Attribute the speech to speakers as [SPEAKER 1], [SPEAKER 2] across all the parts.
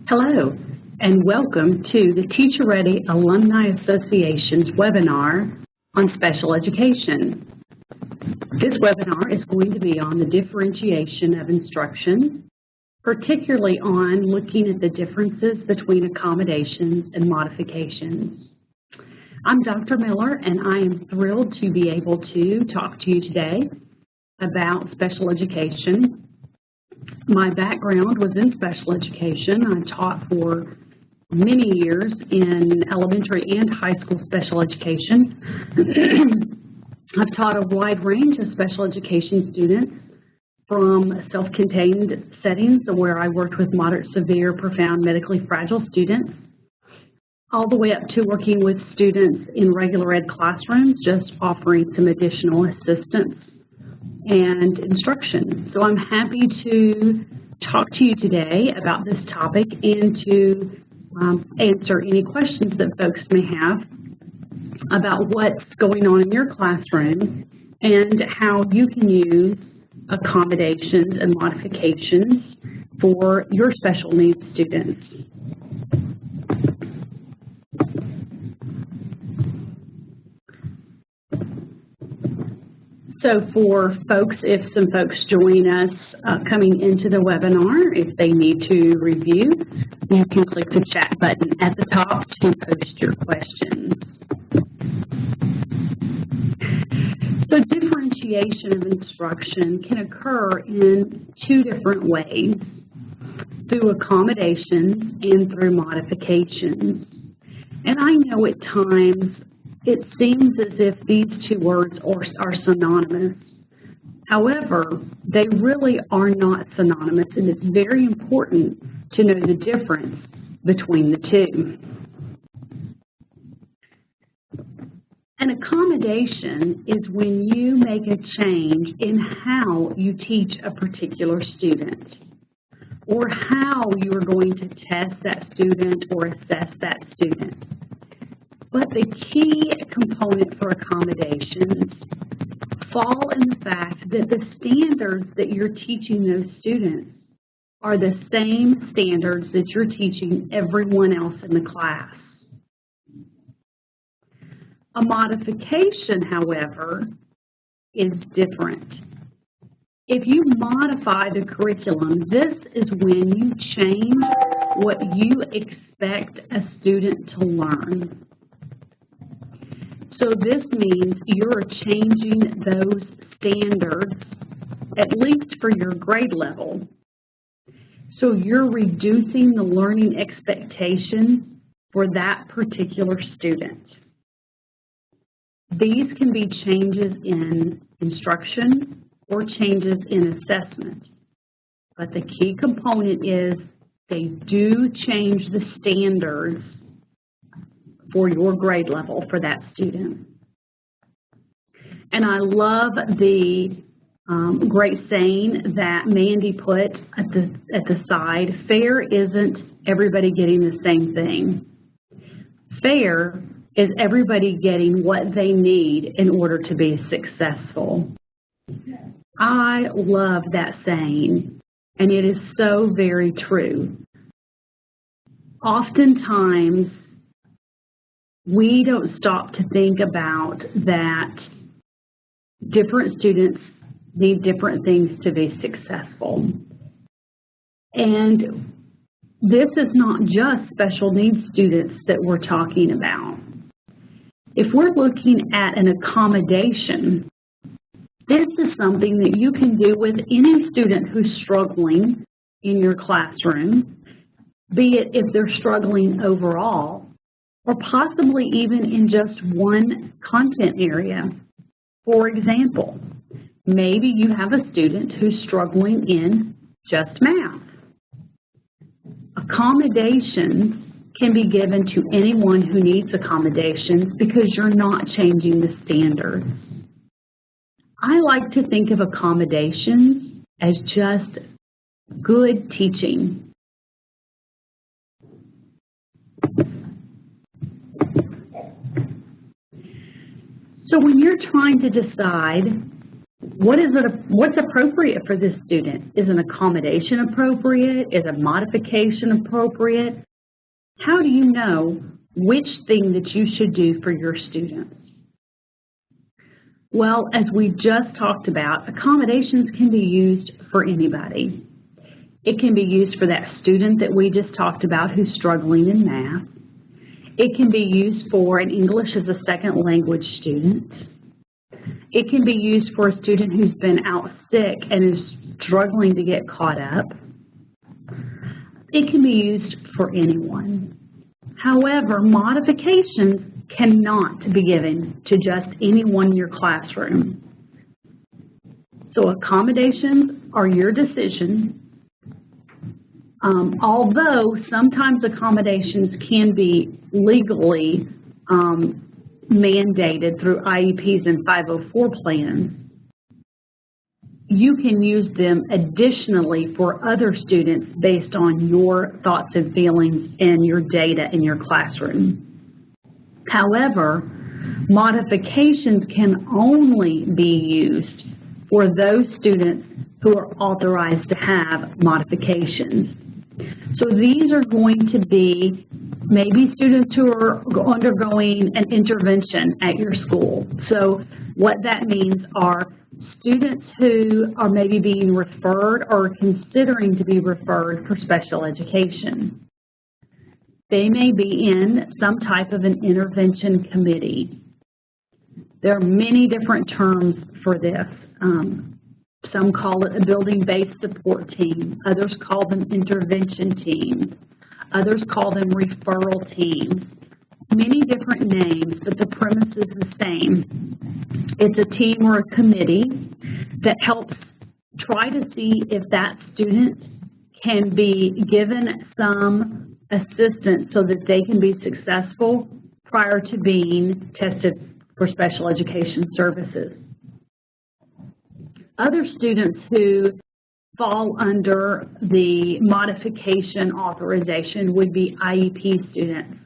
[SPEAKER 1] Hello, and welcome to the Teacher Ready Alumni Association's webinar on special education. This webinar is going to be on the differentiation of instruction, particularly on looking at the differences between accommodations and modifications. I'm Dr. Miller, and I am thrilled to be able to talk to you today about special education. My background was in special education. I taught for many years in elementary and high school special education. I've taught a wide range of special education students, from self-contained settings where I worked with moderate, severe, profound, medically fragile students, all the way up to working with students in regular ed classrooms, just offering some additional assistance and instruction. So I'm happy to talk to you today about this topic and to answer any questions that folks may have about what's going on in your classroom and how you can use accommodations and modifications for your special needs students. So for folks, if some folks join us coming into the webinar, if they need to review, you can click the chat button at the top to post your questions. So differentiation of instruction can occur in two different ways, through accommodations and through modifications. And I know at times it seems as if these two words are synonymous. However, they really are not synonymous, and it's very important to know the difference between the two. An accommodation is when you make a change in how you teach a particular student, or how you are going to test that student or assess that student. But the key component for accommodations fall in the fact that the standards that you're teaching those students are the same standards that you're teaching everyone else in the class. A modification, however, is different. If you modify the curriculum, this is when you change what you expect a student to learn. So this means you're changing those standards, at least for your grade level. So you're reducing the learning expectations for that particular student. These can be changes in instruction or changes in assessment. But the key component is they do change the standards for your grade level for that student. And I love the great saying that Mandy put at the side, fair isn't everybody getting the same thing. Fair is everybody getting what they need in order to be successful. I love that saying, and it is so very true. Oftentimes, we don't stop to think about that different students need different things to be successful. And this is not just special needs students that we're talking about. If we're looking at an accommodation, this is something that you can do with any student who's struggling in your classroom, be it if they're struggling overall, or possibly even in just one content area. For example, maybe you have a student who's struggling in just math. Accommodations can be given to anyone who needs accommodations because you're not changing the standards. I like to think of accommodations as just good teaching. So when you're trying to decide What's appropriate for this student? Is an accommodation appropriate? Is a modification appropriate? How do you know which thing that you should do for your students? Well, as we just talked about, accommodations can be used for anybody. It can be used for that student that we just talked about who's struggling in math. It can be used for an English as a second language student. It can be used for a student who's been out sick and is struggling to get caught up. It can be used for anyone. However, modifications cannot be given to just anyone in your classroom. So accommodations are your decision. Although sometimes accommodations can be legally mandated through IEPs and 504 plans, you can use them additionally for other students based on your thoughts and feelings and your data in your classroom. However, modifications can only be used for those students who are authorized to have modifications. So these are going to be maybe students who are undergoing an intervention at your school. So what that means are students who are maybe being referred or considering to be referred for special education. They may be in some type of an intervention committee. There are many different terms for this. Some call it a building-based support team. Others call them intervention teams. Others call them referral teams. Many different names, but the premise is the same. It's a team or a committee that helps try to see if that student can be given some assistance so that they can be successful prior to being tested for special education services. Other students who fall under the modification authorization would be IEP students.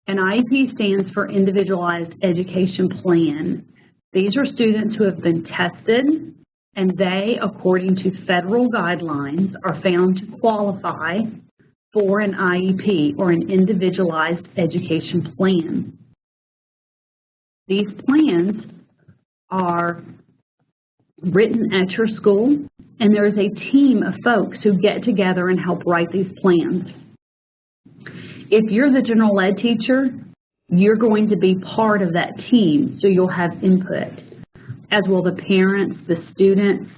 [SPEAKER 1] An IEP stands for Individualized Education Plan. These are students who have been tested, and they, according to federal guidelines, are found to qualify for an IEP, or an Individualized Education Plan. These plans are written at your school, and there is a team of folks who get together and help write these plans. If you're the general ed teacher, you're going to be part of that team, so you'll have input, as will the parents, the students,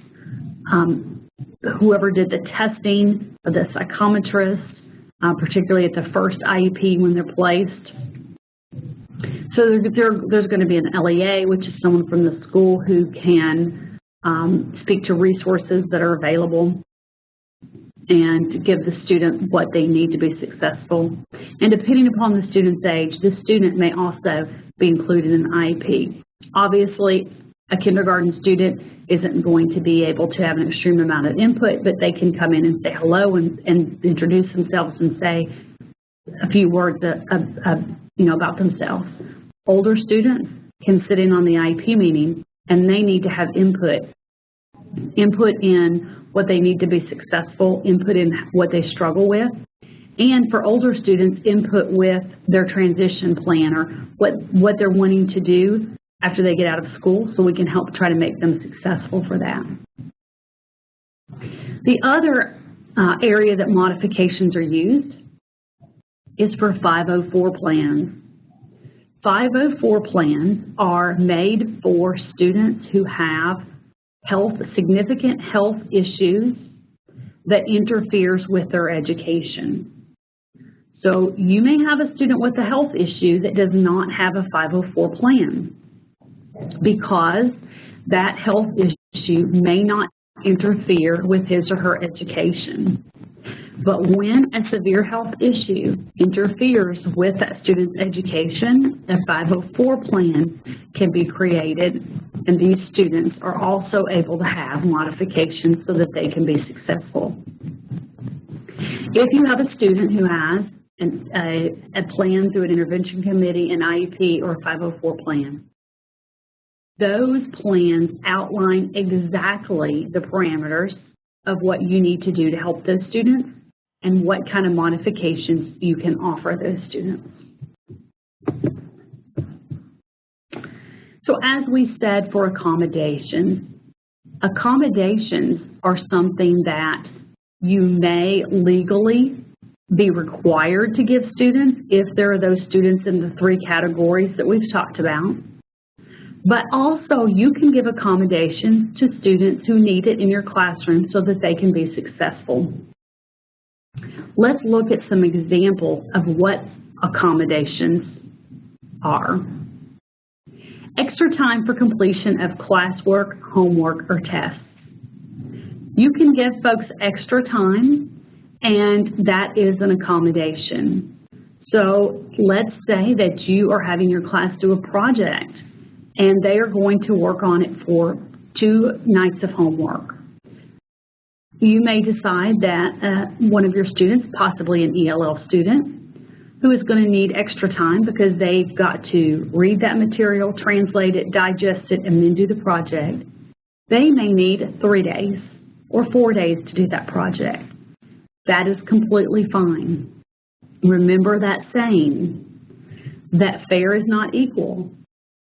[SPEAKER 1] whoever did the testing, the psychometrist, particularly at the first IEP when they're placed. So there's going to be an LEA, which is someone from the school who can speak to resources that are available and give the student what they need to be successful. And depending upon the student's age, the student may also be included in an IEP. Obviously, a kindergarten student isn't going to be able to have an extreme amount of input, but they can come in and say hello and introduce themselves and say a few words about themselves. Older students can sit in on the IEP meeting, and they need to have input in what they need to be successful, input in what they struggle with, and for older students, input with their transition plan or what they're wanting to do after they get out of school, so we can help try to make them successful for that. The other area that modifications are used is for 504 plans. 504 plans are made for students who have significant health issues that interferes with their education. So you may have a student with a health issue that does not have a 504 plan because that health issue may not interfere with his or her education. But when a severe health issue interferes with that student's education, a 504 plan can be created, and these students are also able to have modifications so that they can be successful. If you have a student who has a plan through an intervention committee, an IEP, or a 504 plan, Those plans outline exactly the parameters of what you need to do to help those students and what kind of modifications you can offer those students. So as we said for accommodations are something that you may legally be required to give students if there are those students in the 3 categories that we've talked about. But also you can give accommodations to students who need it in your classroom so that they can be successful. Let's look at some examples of what accommodations are. Extra time for completion of classwork, homework, or tests. You can give folks extra time, and that is an accommodation. So let's say that you are having your class do a project, and they are going to work on it for 2 nights of homework. You may decide that one of your students, possibly an ELL student, who is going to need extra time because they've got to read that material, translate it, digest it, and then do the project. They may need 3 days or 4 days to do that project. That is completely fine. Remember that saying, that fair is not equal.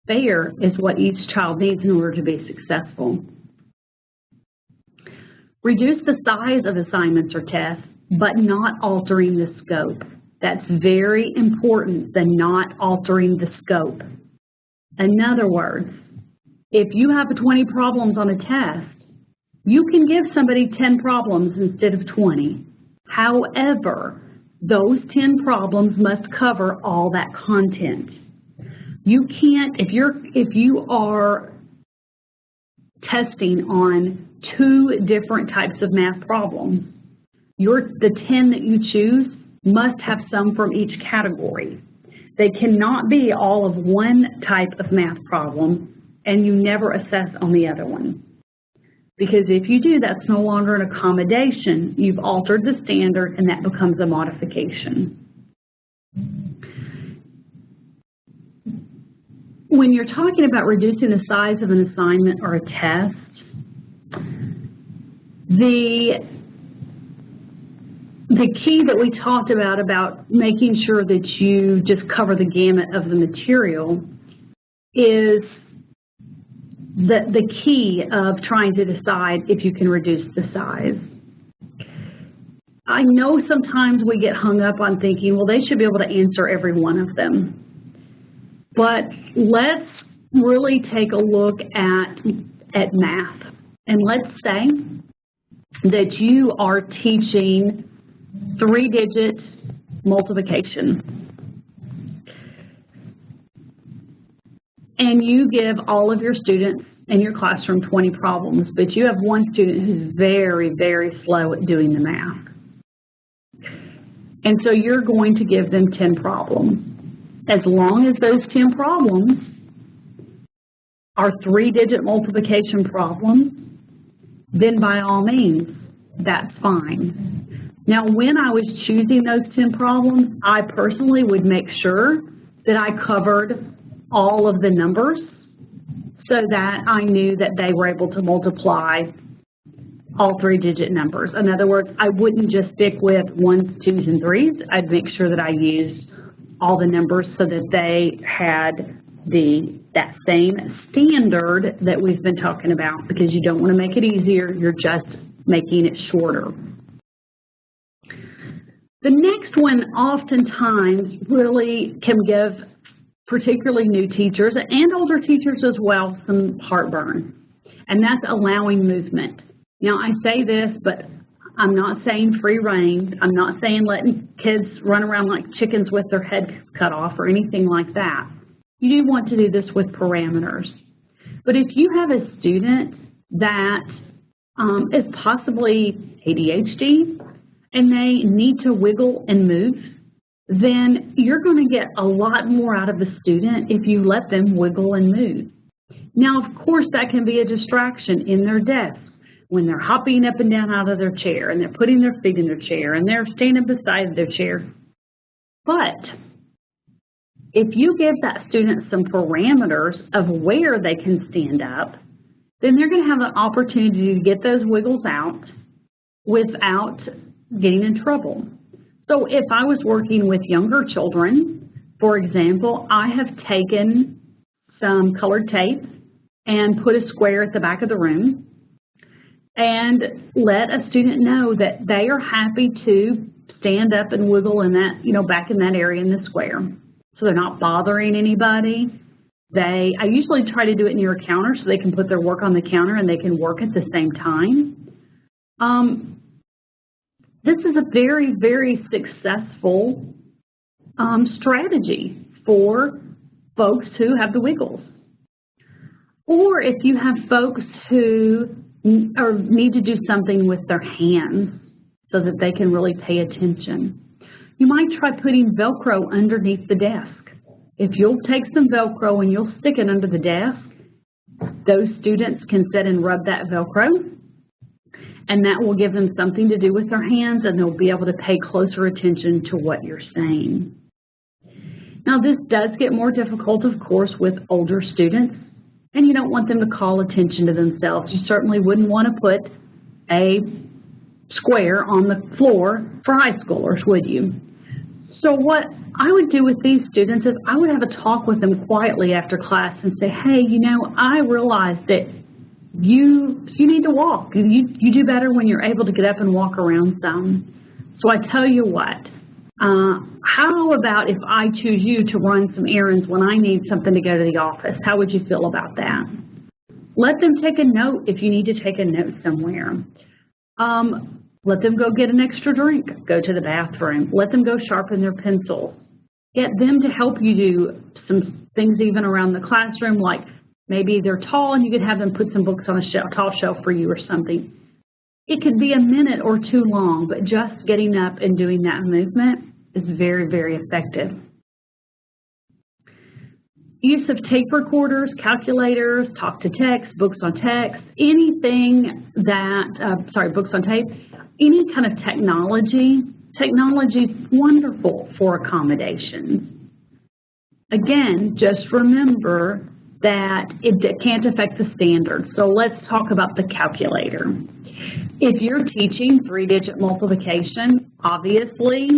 [SPEAKER 1] Fair is what each child needs in order to be successful. Reduce the size of assignments or tests, but not altering the scope. That's very important, the not altering the scope. In other words, if you have 20 problems on a test, you can give somebody 10 problems instead of 20. However, those 10 problems must cover all that content. You can't, if you are testing on 2 different types of math problems, the 10 that you choose must have some from each category. They cannot be all of one type of math problem and you never assess on the other one. Because if you do, that's no longer an accommodation. You've altered the standard and that becomes a modification. When you're talking about reducing the size of an assignment or a test, the key that we talked about making sure that you just cover the gamut of the material is the key of trying to decide if you can reduce the size. I know sometimes we get hung up on thinking, well, they should be able to answer every one of them. But let's really take a look at math. And let's say that you are teaching 3-digit multiplication. And you give all of your students in your classroom 20 problems, but you have one student who's very, very slow at doing the math. And so you're going to give them 10 problems. As long as those 10 problems are 3-digit multiplication problems, then by all means, that's fine. Now, when I was choosing those 10 problems, I personally would make sure that I covered all of the numbers so that I knew that they were able to multiply all 3-digit numbers. In other words, I wouldn't just stick with 1s, 2s, and 3s. I'd make sure that I used all the numbers so that they had that same standard that we've been talking about, because you don't want to make it easier, you're just making it shorter. The next one oftentimes really can give particularly new teachers and older teachers as well some heartburn, and that's allowing movement. Now, I say this, but I'm not saying free rein. I'm not saying letting kids run around like chickens with their head cut off or anything like that. You do want to do this with parameters. But if you have a student that is possibly ADHD and they need to wiggle and move, then you're going to get a lot more out of the student if you let them wiggle and move. Now, of course, that can be a distraction in their desk when they're hopping up and down out of their chair and they're putting their feet in their chair and they're standing beside their chair. But If you give that student some parameters of where they can stand up, then they're going to have an opportunity to get those wiggles out without getting in trouble. So if I was working with younger children, for example, I have taken some colored tape and put a square at the back of the room and let a student know that they are happy to stand up and wiggle in that, back in that area in the square. So they're not bothering anybody. I usually try to do it near a counter so they can put their work on the counter and they can work at the same time. This is a very, very successful strategy for folks who have the wiggles. Or if you have folks who need to do something with their hands so that they can really pay attention, you might try putting Velcro underneath the desk. If you'll take some Velcro and you'll stick it under the desk, those students can sit and rub that Velcro, and that will give them something to do with their hands, and they'll be able to pay closer attention to what you're saying. Now, this does get more difficult, of course, with older students, and you don't want them to call attention to themselves. You certainly wouldn't want to put a square on the floor for high schoolers, would you? So what I would do with these students is I would have a talk with them quietly after class and say, hey, I realize that you need to walk. You do better when you're able to get up and walk around some. So I tell you what, how about if I choose you to run some errands when I need something to go to the office? How would you feel about that? Let them take a note if you need to take a note somewhere. Let them go get an extra drink, go to the bathroom. Let them go sharpen their pencils. Get them to help you do some things even around the classroom, like maybe they're tall and you could have them put some books on a tall shelf for you or something. It could be a minute or two long, but just getting up and doing that movement is very, very effective. Use of tape recorders, calculators, talk to text, books on text, anything that, books on tape, any kind of technology. Technology is wonderful for accommodations. Again, just remember that it can't affect the standards. So let's talk about the calculator. If you're teaching 3-digit multiplication, obviously,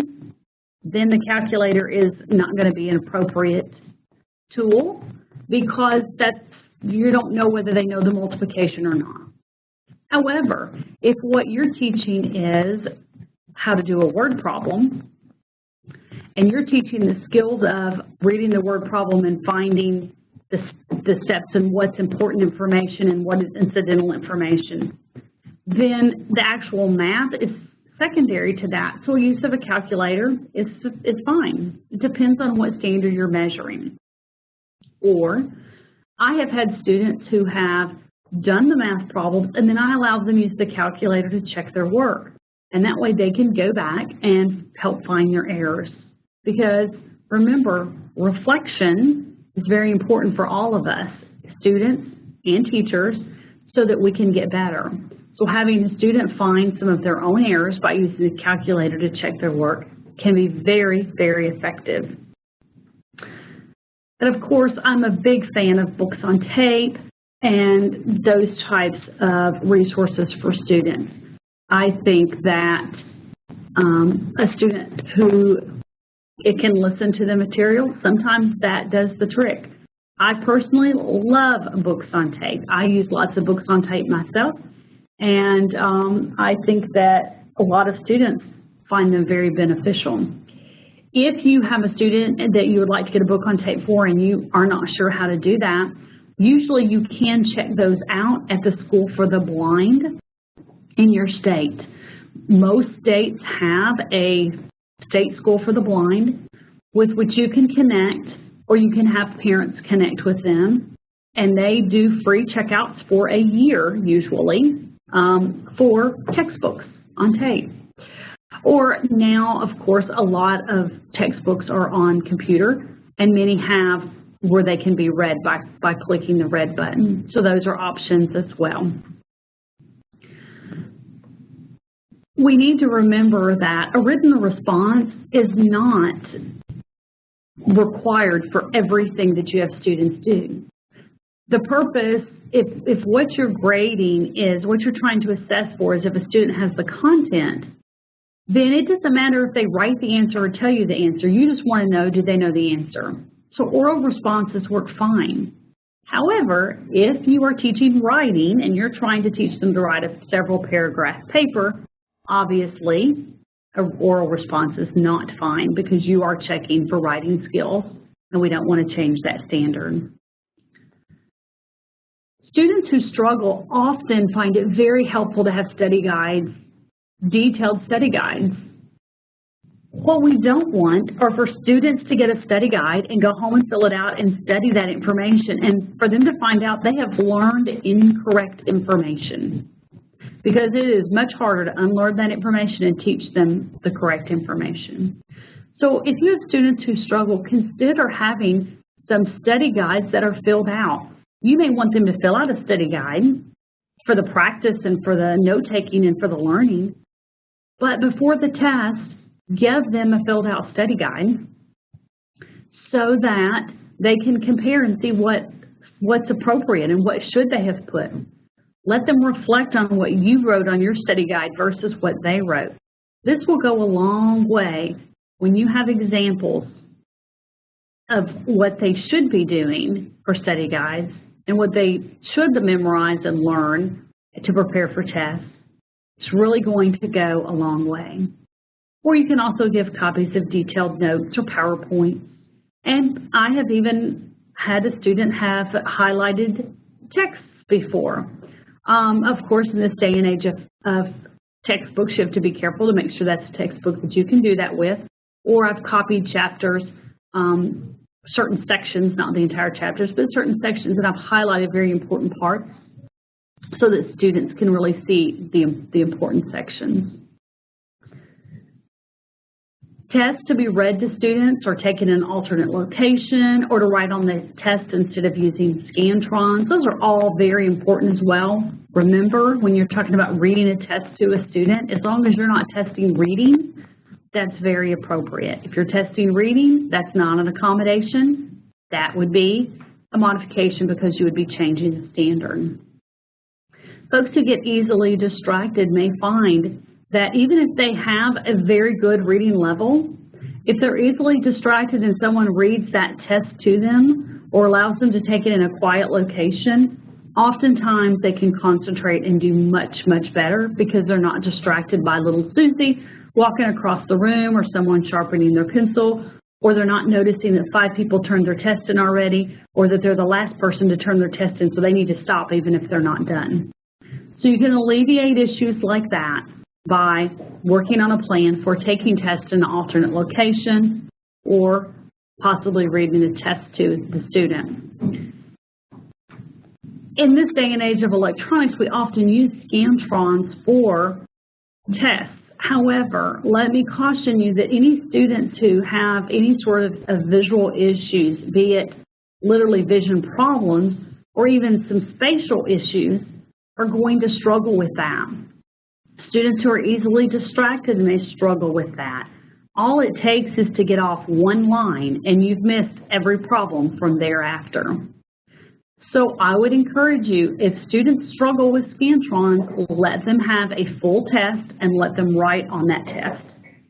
[SPEAKER 1] then the calculator is not going to be an appropriate tool because you don't know whether they know the multiplication or not. However, if what you're teaching is how to do a word problem, and you're teaching the skills of reading the word problem and finding the steps and what's important information and what is incidental information, then the actual math is secondary to that. So use of a calculator is fine. It depends on what standard you're measuring. Or I have had students who have done the math problems and then I allow them to use the calculator to check their work. And that way they can go back and help find their errors. Because remember, reflection is very important for all of us, students and teachers, so that we can get better. So having a student find some of their own errors by using the calculator to check their work can be very, very effective. And of course, I'm a big fan of books on tape and those types of resources for students. I think that a student who can listen to the material, sometimes that does the trick. I personally love books on tape. I use lots of books on tape myself, and I think that a lot of students find them very beneficial. If you have a student that you would like to get a book on tape for and you are not sure how to do that, usually you can check those out at the School for the Blind in your state. Most states have a state School for the Blind with which you can connect, or you can have parents connect with them, and they do free checkouts for a year usually for textbooks on tape. Or now, of course, a lot of textbooks are on computer, and many have where they can be read by clicking the red button. So those are options as well. We need to remember that a written response is not required for everything that you have students do. The purpose, if what you're grading is, what you're trying to assess for is if a student has the content, then it doesn't matter if they write the answer or tell you the answer. You just want to know, do they know the answer? So oral responses work fine. However, if you are teaching writing and you're trying to teach them to write a several paragraph paper, obviously an oral response is not fine because you are checking for writing skills and we don't want to change that standard. Students who struggle often find it very helpful to have study guides, detailed study guides. What we don't want are for students to get a study guide and go home and fill it out and study that information and for them to find out they have learned incorrect information, because it is much harder to unlearn that information and teach them the correct information. So if you have students who struggle, consider having some study guides that are filled out. You may want them to fill out a study guide for the practice and for the note-taking and for the learning, but before the test, give them a filled out study guide so that they can compare and see what's appropriate and what should they have put. Let them reflect on what you wrote on your study guide versus what they wrote. This will go a long way when you have examples of what they should be doing for study guides and what they should memorize and learn to prepare for tests. It's really going to go a long way. Or you can also give copies of detailed notes or PowerPoint. And I have even had a student have highlighted texts before. Of course, in this day and age of textbooks, you have to be careful to make sure that's a textbook that you can do that with. Or I've copied chapters, certain sections, not the entire chapters, but certain sections, and I've highlighted very important parts so that students can really see the important sections. Tests to be read to students or taken in an alternate location or to write on the test instead of using Scantrons. Those are all very important as well. Remember, when you're talking about reading a test to a student, as long as you're not testing reading, that's very appropriate. If you're testing reading, that's not an accommodation. That would be a modification because you would be changing the standard. Folks who get easily distracted may find that even if they have a very good reading level, if they're easily distracted and someone reads that test to them or allows them to take it in a quiet location, oftentimes they can concentrate and do much, much better because they're not distracted by little Susie walking across the room or someone sharpening their pencil, or they're not noticing that 5 people turned their test in already, or that they're the last person to turn their test in, so they need to stop even if they're not done. So you can alleviate issues like that by working on a plan for taking tests in an alternate location or possibly reading the test to the student. In this day and age of electronics, we often use Scantrons for tests. However, let me caution you that any students who have any sort of visual issues, be it literally vision problems or even some spatial issues, are going to struggle with that. Students who are easily distracted may struggle with that. All it takes is to get off one line and you've missed every problem from thereafter. So I would encourage you, if students struggle with Scantrons, let them have a full test and let them write on that test.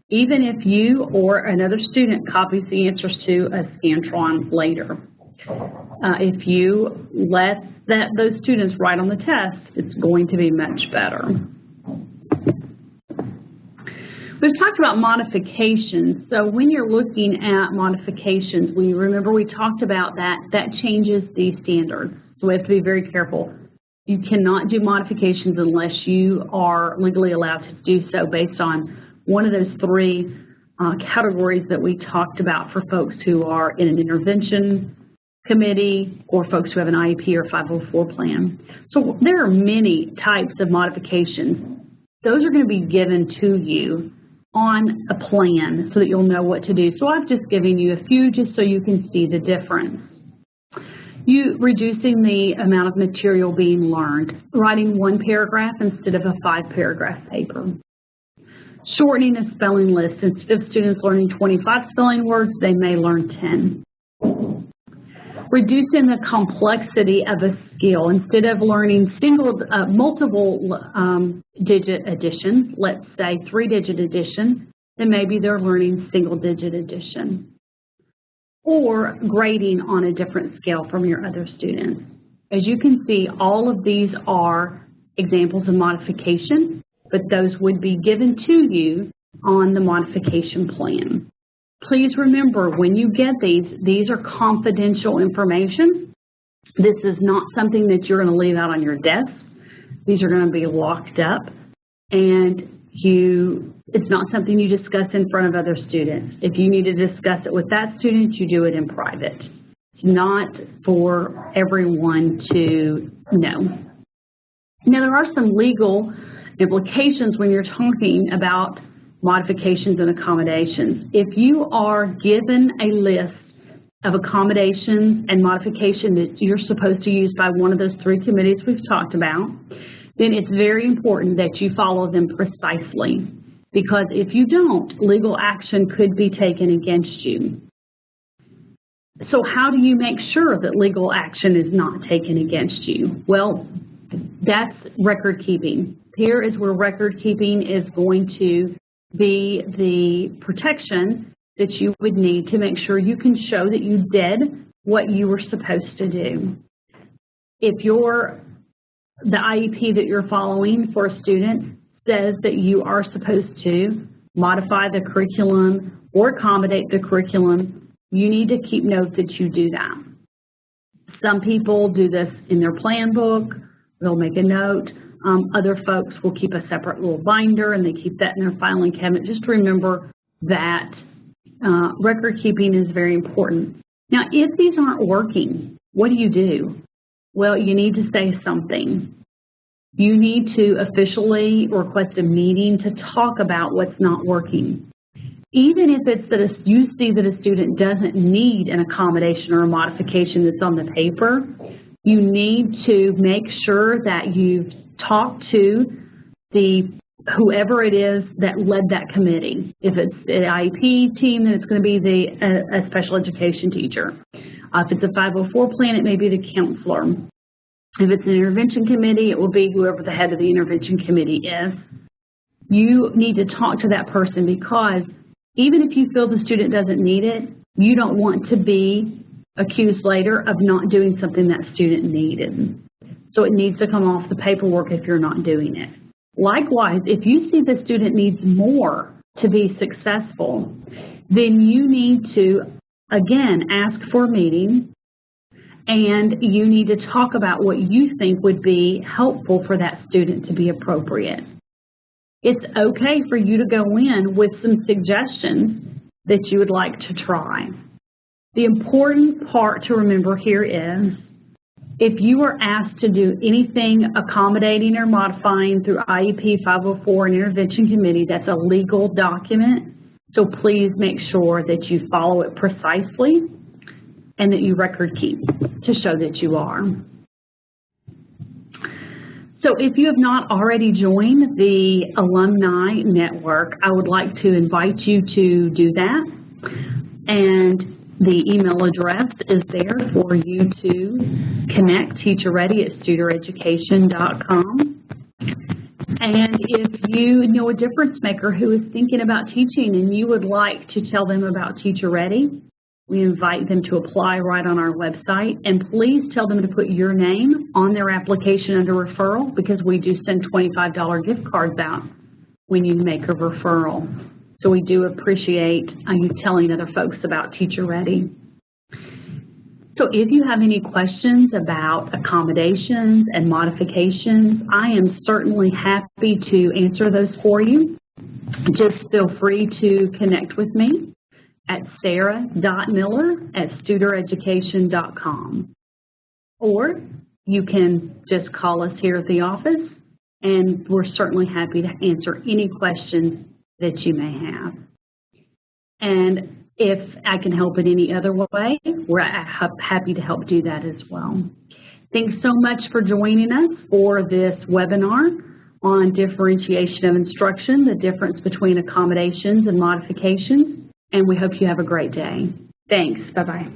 [SPEAKER 1] Even if you or another student copies the answers to a Scantron later. If you let those students write on the test, it's going to be much better. We've talked about modifications. So when you're looking at modifications, remember we talked about that changes the standards. So we have to be very careful. You cannot do modifications unless you are legally allowed to do so based on one of those 3 categories that we talked about for folks who are in an intervention committee or folks who have an IEP or 504 plan. So there are many types of modifications. Those are going to be given to you on a plan so that you'll know what to do. So I've just given you a few just so you can see the difference. Reducing the amount of material being learned, writing 1 paragraph instead of a 5-paragraph paper. Shortening a spelling list. Instead of students learning 25 spelling words, they may learn 10. Reducing the complexity of a skill. Instead of learning multiple digit addition, let's say 3-digit addition, then maybe they're learning single-digit addition. Or grading on a different scale from your other students. As you can see, all of these are examples of modification, but those would be given to you on the modification plan. Please remember, when you get these are confidential information. This is not something that you're going to leave out on your desk. These are going to be locked up, and it's not something you discuss in front of other students. If you need to discuss it with that student, you do it in private. It's not for everyone to know. Now, there are some legal implications when you're talking about modifications and accommodations. If you are given a list of accommodations and modifications that you're supposed to use by one of those 3 committees we've talked about, then it's very important that you follow them precisely, because if you don't, legal action could be taken against you. So how do you make sure that legal action is not taken against you? Well, that's record keeping. Here is where record keeping is going to be the protection that you would need to make sure you can show that you did what you were supposed to do. If the IEP that you're following for a student says that you are supposed to modify the curriculum or accommodate the curriculum, you need to keep note that you do that. Some people do this in their plan book. They'll make a note. Other folks will keep a separate little binder and they keep that in their filing cabinet. Just remember that record keeping is very important. Now, if these aren't working, what do? Well, you need to say something. You need to officially request a meeting to talk about what's not working. Even if it's that you see that a student doesn't need an accommodation or a modification that's on the paper, you need to make sure that you've talked to whoever it is that led that committee. If it's the IEP team, then it's going to be a special education teacher. If it's a 504 plan, it may be the counselor. If it's an intervention committee, it will be whoever the head of the intervention committee is. You need to talk to that person, because even if you feel the student doesn't need it, you don't want to be accused later of not doing something that student needed. So it needs to come off the paperwork if you're not doing it. Likewise, if you see the student needs more to be successful, then you need to, again, ask for a meeting, and you need to talk about what you think would be helpful for that student to be appropriate. It's okay for you to go in with some suggestions that you would like to try. The important part to remember here is, if you are asked to do anything accommodating or modifying through IEP 504 and Intervention Committee, that's a legal document, so please make sure that you follow it precisely and that you record keep to show that you are. So if you have not already joined the Alumni Network, I would like to invite you to do that. And the email address is there for you to connect, teacherready@studereducation.com. And if you know a difference maker who is thinking about teaching and you would like to tell them about Teacher Ready, we invite them to apply right on our website. And please tell them to put your name on their application under referral, because we do send $25 gift cards out when you make a referral. So we do appreciate you telling other folks about Teacher Ready. So if you have any questions about accommodations and modifications, I am certainly happy to answer those for you. Just feel free to connect with me at sarah.miller@studereducation.com. Or you can just call us here at the office, and we're certainly happy to answer any questions that you may have. And if I can help in any other way, we're happy to help do that as well. Thanks so much for joining us for this webinar on differentiation of instruction, the difference between accommodations and modifications, and we hope you have a great day. Thanks. Bye-bye.